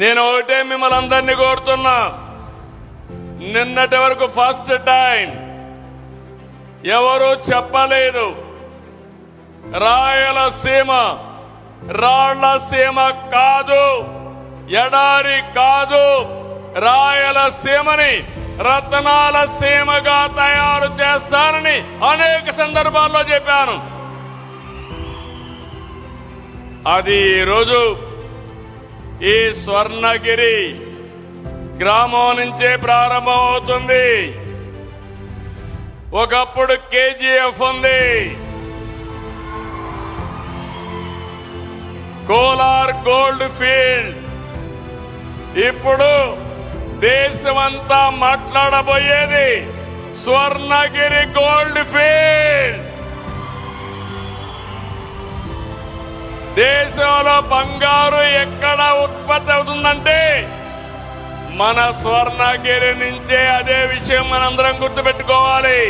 నేను ఒకటే మిమ్మల్ని అందరినీ కోరుతున్నా, నిన్నటి వరకు ఫస్ట్ టైం ఎవరు చెప్పలేదు రాయలసీమ రాళ్లసీమ కాదు, ఎడారి కాదు, రాయలసీమని రత్నాల సీమగా తయారు చేస్తారని అనేక సందర్భాల్లో చెప్పాను. అది ఈరోజు ఈ స్వర్ణగిరి గ్రామం నుంచే ప్రారంభమవుతుంది. ఒకప్పుడు కేజీఎఫ్ ఉంది, కోలార్ గోల్డ్ ఫీల్డ్. ఇప్పుడు దేశమంతా మాట్లాడబోయేది స్వర్ణగిరి గోల్డ్ ఫీల్డ్. దేశంలో బంగారు ఎక్కడ ఉత్పత్తి అవుతుందంటే మన స్వర్ణగిరి నుంచే. అదే విషయం మనందరం గుర్తుపెట్టుకోవాలి.